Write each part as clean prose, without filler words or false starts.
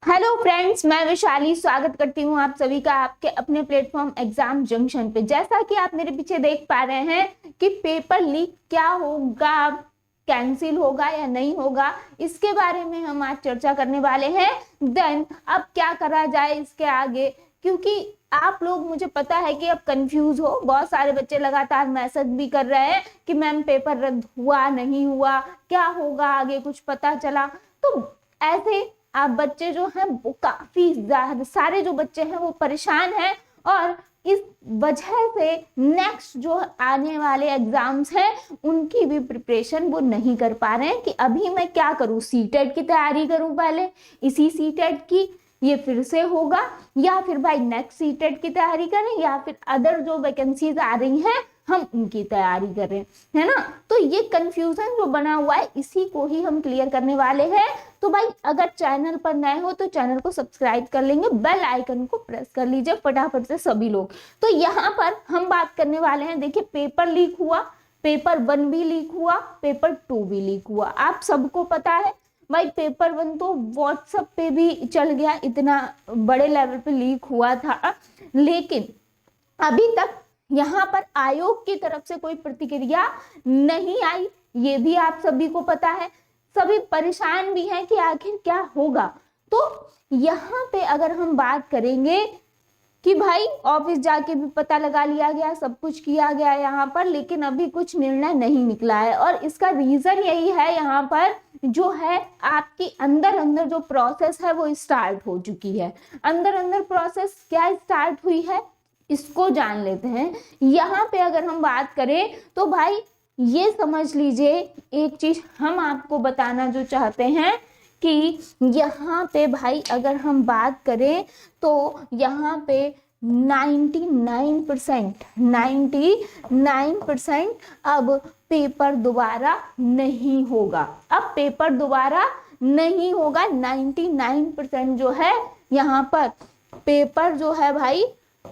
Hello friends, मैं वैशाली स्वागत करती हूँ आप सभी का आपके अपने प्लेटफॉर्म एग्जाम जंक्शन पे। जैसा कि आप मेरे पीछे देख पा रहे हैं कि पेपर लीक क्या होगा, कैंसिल होगा या नहीं होगा, इसके बारे में हम आज चर्चा करने वाले हैं। देन अब क्या करा जाए इसके आगे, क्योंकि आप लोग, मुझे पता है कि अब कंफ्यूज हो। बहुत सारे बच्चे लगातार मैसेज भी कर रहे हैं कि मैम पेपर रद्द हुआ नहीं हुआ, क्या होगा आगे, कुछ पता चला। तो ऐसे आप बच्चे जो हैं वो काफी सारे जो बच्चे हैं वो परेशान हैं, और इस वजह से नेक्स्ट जो आने वाले एग्जाम्स हैं उनकी भी प्रिपरेशन वो नहीं कर पा रहे हैं कि अभी मैं क्या करूं, सीटेट की तैयारी करूं पहले, इसी सीटेट की ये फिर से होगा, या फिर भाई नेक्स्ट सीटेट की तैयारी करें, या फिर अदर जो वैकेंसीज आ रही हैं हम उनकी तैयारी करें, है ना। तो ये कंफ्यूजन जो बना हुआ है इसी को ही हम क्लियर करने वाले हैं। तो भाई अगर चैनल पर नए हो तो चैनल को सब्सक्राइब कर लेंगे, बेल आइकन को प्रेस कर लीजिए फटाफट से सभी लोग। तो यहाँ पर हम बात करने वाले हैं, देखिए पेपर लीक हुआ, पेपर 1 भी लीक हुआ, पेपर 2 भी लीक हुआ। आप सबको पता है भाई पेपर 1 तो व्हाट्सएप पे भी चल गया, इतना बड़े लेवल पे लीक हुआ था, लेकिन अभी तक यहाँ पर आयोग की तरफ से कोई प्रतिक्रिया नहीं आई, ये भी आप सभी को पता है। सभी परेशान भी हैं कि आखिर क्या होगा। तो यहाँ पे अगर हम बात करेंगे कि भाई ऑफिस जाके भी पता लगा लिया गया, सब कुछ किया गया यहाँ पर, लेकिन अभी कुछ निर्णय नहीं निकला है। और इसका रीजन यही है, यहाँ पर जो है आपकी अंदर अंदर जो प्रोसेस है वो स्टार्ट हो चुकी है। अंदर अंदर प्रोसेस क्या स्टार्ट हुई है इसको जान लेते हैं। यहाँ पे अगर हम बात करें तो भाई ये समझ लीजिए, एक चीज हम आपको बताना जो चाहते हैं कि यहाँ पे भाई अगर हम बात करें तो यहाँ पे 99% अब पेपर दोबारा नहीं होगा। अब पेपर दोबारा नहीं होगा, 99% जो है यहाँ पर पेपर जो है भाई,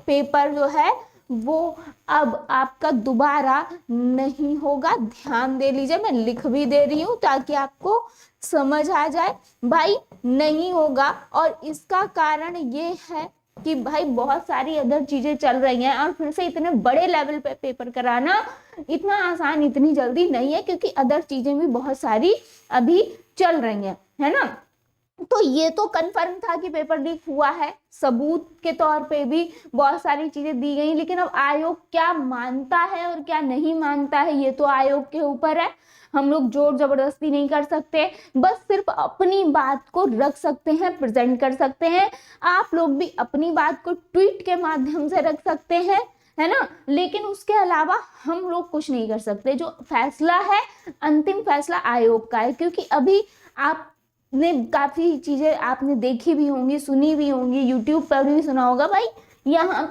पेपर जो है वो अब आपका दोबारा नहीं होगा। ध्यान दे लीजिए, मैं लिख भी दे रही हूँ ताकि आपको समझ आ जाए। भाई नहीं होगा, और इसका कारण ये है कि भाई बहुत सारी अदर चीजें चल रही हैं, और फिर से इतने बड़े लेवल पे पेपर कराना इतना आसान इतनी जल्दी नहीं है, क्योंकि अदर चीजें भी बहुत सारी अभी चल रही हैं, है ना। तो ये तो कंफर्म था कि पेपर लीक हुआ है, सबूत के तौर पे भी बहुत सारी चीजें दी गई, लेकिन अब आयोग क्या मानता है और क्या नहीं मानता है ये तो आयोग के ऊपर है। हम लोग जोर जबरदस्ती नहीं कर सकते, बस सिर्फ अपनी बात को रख सकते हैं, प्रेजेंट कर सकते हैं। आप लोग भी अपनी बात को ट्वीट के माध्यम से रख सकते हैं, है ना, लेकिन उसके अलावा हम लोग कुछ नहीं कर सकते। जो फैसला है, अंतिम फैसला आयोग का है, क्योंकि अभी आप ने काफी चीजें आपने देखी भी होंगी, सुनी भी होंगी, यूट्यूब पर भी सुना होगा भाई। यहाँ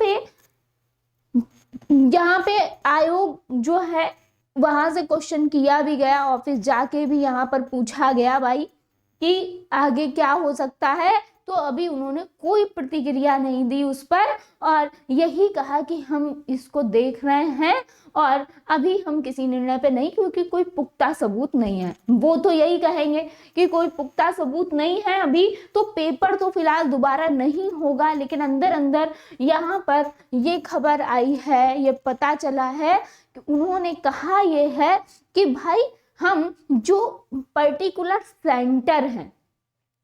पे आयोग जो है वहां से क्वेश्चन किया भी गया, ऑफिस जाके भी यहाँ पर पूछा गया भाई कि आगे क्या हो सकता है। तो अभी उन्होंने कोई प्रतिक्रिया नहीं दी उस पर, और यही कहा कि हम इसको देख रहे हैं और अभी हम किसी निर्णय पे नहीं, क्योंकि कोई पुख्ता सबूत नहीं है। वो तो यही कहेंगे कि कोई पुख्ता सबूत नहीं है अभी, तो पेपर तो फिलहाल दोबारा नहीं होगा। लेकिन अंदर अंदर यहाँ पर ये खबर आई है, ये पता चला है कि उन्होंने कहा ये है कि भाई हम जो पर्टिकुलर सेंटर हैं,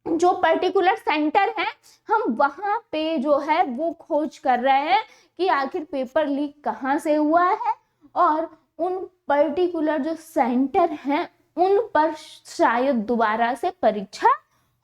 जो पर्टिकुलर सेंटर है, हम वहां पे जो है वो खोज कर रहे हैं कि आखिर पेपर लीक कहाँ से हुआ है, और उन पर्टिकुलर जो सेंटर हैं उन पर शायद दोबारा से परीक्षा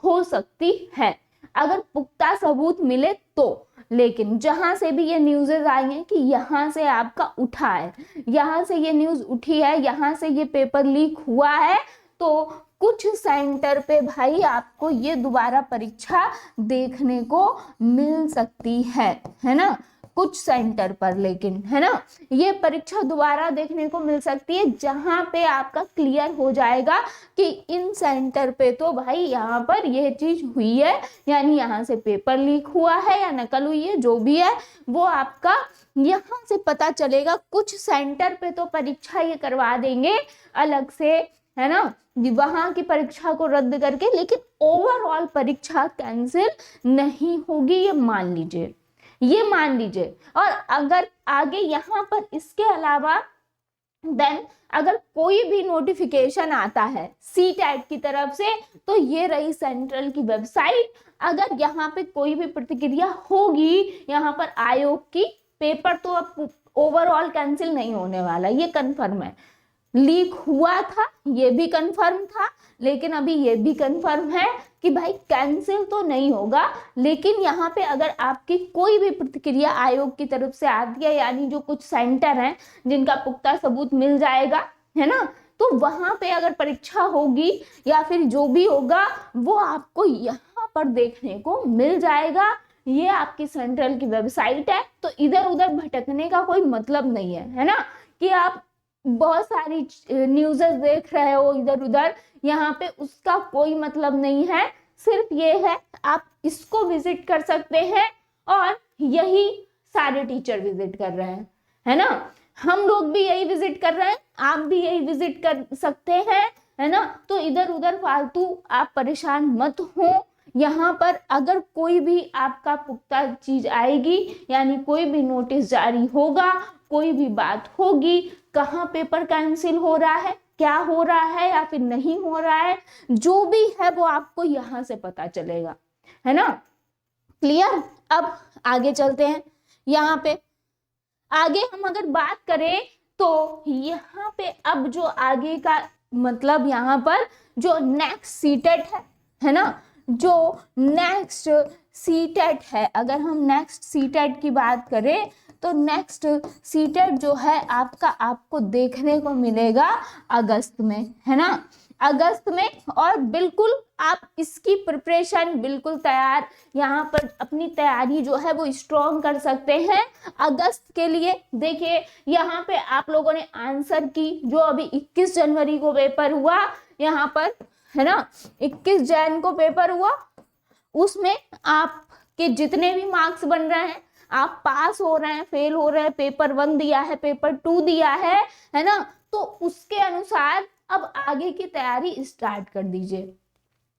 हो सकती है, अगर पुख्ता सबूत मिले तो। लेकिन जहां से भी ये न्यूज़ेस आई हैं कि यहाँ से आपका उठा है, यहाँ से ये न्यूज़ उठी है, यहाँ से ये पेपर लीक हुआ है, तो कुछ सेंटर पे भाई आपको ये दोबारा परीक्षा देखने को मिल सकती है ना, कुछ सेंटर पर, लेकिन है ना, ये परीक्षा दोबारा देखने को मिल सकती है जहां पे आपका क्लियर हो जाएगा कि इन सेंटर पे तो भाई यहाँ पर यह चीज हुई है, यानी यहाँ से पेपर लीक हुआ है या नकल हुई है, जो भी है वो आपका यहाँ से पता चलेगा। कुछ सेंटर पे तो परीक्षा ये करवा देंगे अलग से है ना, वहां की परीक्षा को रद्द करके, लेकिन ओवरऑल परीक्षा कैंसिल नहीं होगी, ये मान लीजिए, ये मान लीजिए। और अगर आगे यहाँ पर इसके अलावा देन अगर कोई भी नोटिफिकेशन आता है सीटेट की तरफ से, तो ये रही सेंट्रल की वेबसाइट। अगर यहाँ पे कोई भी प्रतिक्रिया होगी यहाँ पर आयोग की, पेपर तो अब ओवरऑल कैंसिल नहीं होने वाला, ये कंफर्म है। लीक हुआ था ये भी कंफर्म था, लेकिन अभी ये भी कंफर्म है कि भाई कैंसिल तो नहीं होगा। लेकिन यहाँ पे अगर आपकी कोई भी प्रतिक्रिया आयोग की तरफ से आती है, यानी जो कुछ सेंटर हैं जिनका पुख्ता सबूत मिल जाएगा, है ना, तो वहां पे अगर परीक्षा होगी या फिर जो भी होगा वो आपको यहाँ पर देखने को मिल जाएगा। ये आपकी सेंट्रल की वेबसाइट है, तो इधर उधर भटकने का कोई मतलब नहीं है ना, कि आप बहुत सारी न्यूज़ेस देख रहे हो इधर उधर, यहाँ पे उसका कोई मतलब नहीं है। सिर्फ ये है आप इसको विजिट कर सकते हैं, और यही सारे टीचर विजिट कर रहे हैं, है ना, हम लोग भी यही विजिट कर रहे हैं, आप भी यही विजिट कर सकते हैं, है ना। तो इधर उधर फालतू आप परेशान मत हो। यहाँ पर अगर कोई भी आपका पुख्ता चीज आएगी, यानी कोई भी नोटिस जारी होगा, कोई भी बात होगी, कहाँ पेपर कैंसिल हो रहा है, क्या हो रहा है या फिर नहीं हो रहा है, जो भी है वो आपको यहाँ से पता चलेगा, है ना। क्लियर। अब आगे चलते हैं। यहाँ पे आगे हम अगर बात करें तो यहाँ पे अब जो आगे का मतलब यहाँ पर जो नेक्स्ट सीटेट है ना, जो नेक्स्ट सीटेट है, अगर हम नेक्स्ट सीटेट की बात करें तो नेक्स्ट सीटेट जो है आपको देखने को मिलेगा अगस्त में, है ना, अगस्त में। और बिल्कुल आप इसकी प्रिपरेशन बिल्कुल तैयार, यहाँ पर अपनी तैयारी जो है वो स्ट्रॉन्ग कर सकते हैं अगस्त के लिए। देखिए यहाँ पे आप लोगों ने आंसर की, जो अभी 21 जनवरी को पेपर हुआ यहाँ पर, है ना, 21 जैन को पेपर हुआ, उसमें आपके जितने भी मार्क्स बन रहे हैं, आप पास हो रहे हैं, फेल हो रहे हैं, पेपर 1 दिया है, पेपर 2 दिया है ना, तो उसके अनुसार अब आगे की तैयारी स्टार्ट कर दीजिए।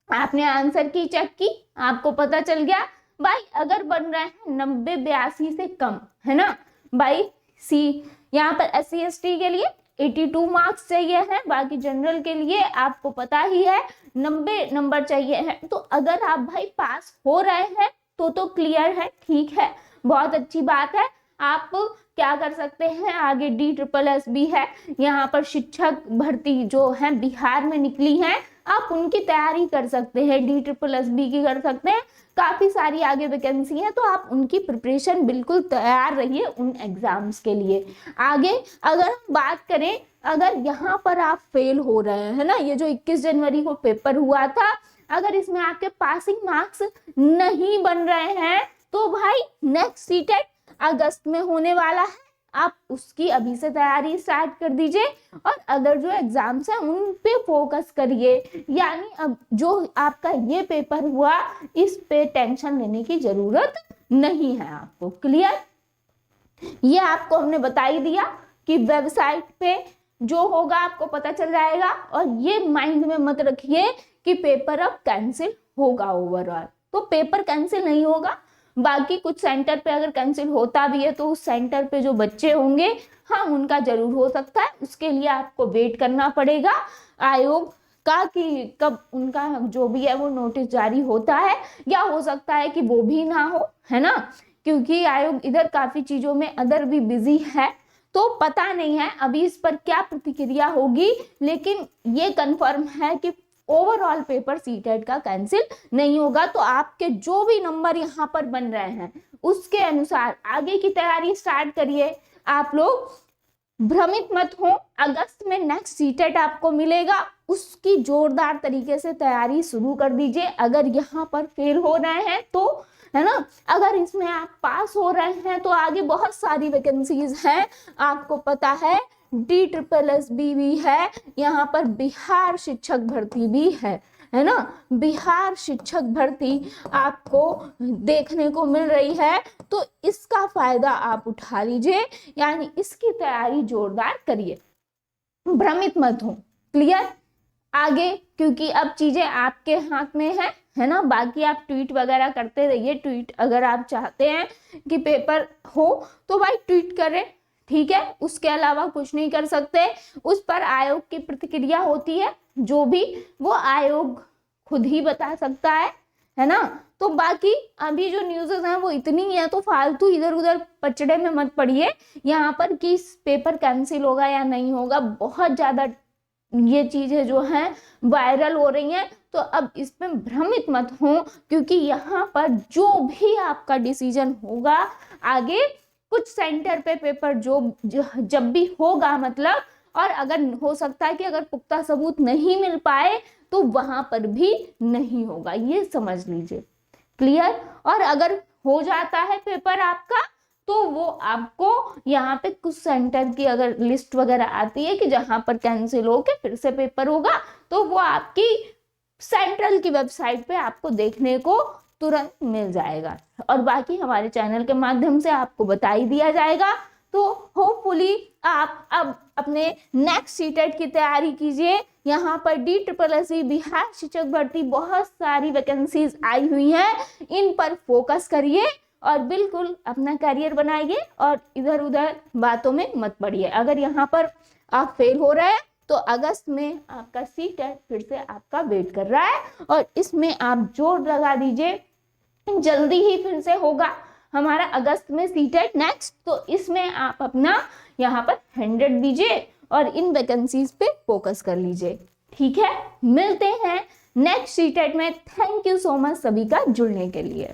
आपने आंसर की चेक की, आपको पता चल गया भाई अगर बन रहे हैं 90-82 से कम, है ना भाई, सी यहाँ पर SC ST के लिए 82 मार्क्स चाहिए हैं, बाकी जनरल के लिए आपको पता ही है 90 नंबर चाहिए है। तो अगर आप भाई पास हो रहे हैं तो क्लियर है, ठीक है, बहुत अच्छी बात है। आप क्या कर सकते हैं, आगे DSSB है, यहाँ पर शिक्षक भर्ती जो है बिहार में निकली है, आप उनकी तैयारी कर सकते हैं, DSSB की कर सकते हैं, काफी सारी आगे वैकेंसी है, तो आप उनकी प्रिपरेशन बिल्कुल तैयार रहिए उन एग्जाम्स के लिए। आगे अगर हम बात करें, अगर यहाँ पर आप फेल हो रहे हैं, है ना, ये जो 21 जनवरी को पेपर हुआ था, अगर इसमें आपके पासिंग मार्क्स नहीं बन रहे हैं तो भाई नेक्स्ट सीटेट अगस्त में होने वाला है, आप उसकी अभी से तैयारी स्टार्ट कर दीजिए, और अदर जो एग्जाम्स हैं उन पे फोकस करिए। यानी अब जो आपका ये पेपर हुआ इस पे टेंशन लेने की जरूरत नहीं है आपको। क्लियर। ये आपको हमने बता ही दिया कि वेबसाइट पे जो होगा आपको पता चल जाएगा, और ये माइंड में मत रखिए कि पेपर अब कैंसिल होगा ओवरऑल, तो पेपर कैंसिल नहीं होगा। बाकी कुछ सेंटर पे अगर कैंसिल होता भी है तो उस सेंटर पे जो बच्चे होंगे, हाँ उनका जरूर हो सकता है, उसके लिए आपको वेट करना पड़ेगा आयोग का कि कब उनका जो भी है वो नोटिस जारी होता है, या हो सकता है कि वो भी ना हो, है ना, क्योंकि आयोग इधर काफी चीजों में अदर भी बिजी है, तो पता नहीं है अभी इस पर क्या प्रतिक्रिया होगी। लेकिन ये कंफर्म है कि ओवरऑल पेपर सीटेट का कैंसिल नहीं होगा। तो आपके जो भी नंबर यहाँ पर बन रहे हैं उसके अनुसार आगे की तैयारी स्टार्ट करिए। आप लोग भ्रमित मत हो, अगस्त में नेक्स्ट सीटेट आपको मिलेगा, उसकी जोरदार तरीके से तैयारी शुरू कर दीजिए। अगर यहाँ पर फेल हो रहे हैं तो, है ना, अगर इसमें आप पास हो रहे हैं तो आगे बहुत सारी वैकेंसीज हैं, आपको पता है DSSB भी है, यहाँ पर बिहार शिक्षक भर्ती भी है ना, बिहार शिक्षक भर्ती आपको देखने को मिल रही है, तो इसका फायदा आप उठा लीजिए, यानी इसकी तैयारी जोरदार करिए, भ्रमित मत हो। क्लियर। आगे, क्योंकि अब चीजें आपके हाथ में है ना। बाकी आप ट्वीट वगैरह करते रहिए, ट्वीट अगर आप चाहते हैं कि पेपर हो तो भाई ट्वीट करें, ठीक है, उसके अलावा कुछ नहीं कर सकते। उस पर आयोग की प्रतिक्रिया होती है, जो भी वो आयोग खुद ही बता सकता है ना। तो बाकी अभी जो न्यूज़ेस हैं वो इतनी ही है, तो फालतू इधर उधर पचड़े में मत पड़िए यहाँ पर कि पेपर कैंसिल होगा या नहीं होगा। बहुत ज्यादा ये चीजें जो हैं वायरल हो रही हैं, तो अब इसमें भ्रमित मत हो, क्योंकि यहाँ पर जो भी आपका डिसीजन होगा आगे, कुछ सेंटर पे पेपर जब भी होगा मतलब, और अगर हो सकता है कि अगर पुख्ता सबूत नहीं मिल पाए तो वहां पर भी नहीं होगा, ये समझ लीजिए। क्लियर। और अगर हो जाता है पेपर आपका, तो वो आपको यहाँ पे कुछ सेंटर की अगर लिस्ट वगैरह आती है कि जहां पर कैंसिल होके फिर से पेपर होगा, तो वो आपकी सेंट्रल की वेबसाइट पे आपको देखने को तुरंत मिल जाएगा, और बाकी हमारे चैनल के माध्यम से आपको बता ही दिया जाएगा। तो होपफुली आप अब अपने नेक्स्ट सीटेट की तैयारी कीजिए। यहाँ पर DSSC बिहार शिक्षक भर्ती बहुत सारी वैकेंसीज आई हुई हैं, इन पर फोकस करिए और बिल्कुल अपना करियर बनाइए, और इधर उधर बातों में मत पड़िए। अगर यहाँ पर आप फेल हो रहे हैं तो अगस्त में आपका सीटेट फिर से आपका वेट कर रहा है, और इसमें आप जोर लगा दीजिए, जल्दी ही फिर से होगा हमारा अगस्त में सीटेट नेक्स्ट। तो इसमें आप अपना यहाँ पर 100 दीजिए और इन वैकेंसीज पे फोकस कर लीजिए, ठीक है। मिलते हैं नेक्स्ट सीटेट में। थैंक यू सो मच सभी का जुड़ने के लिए।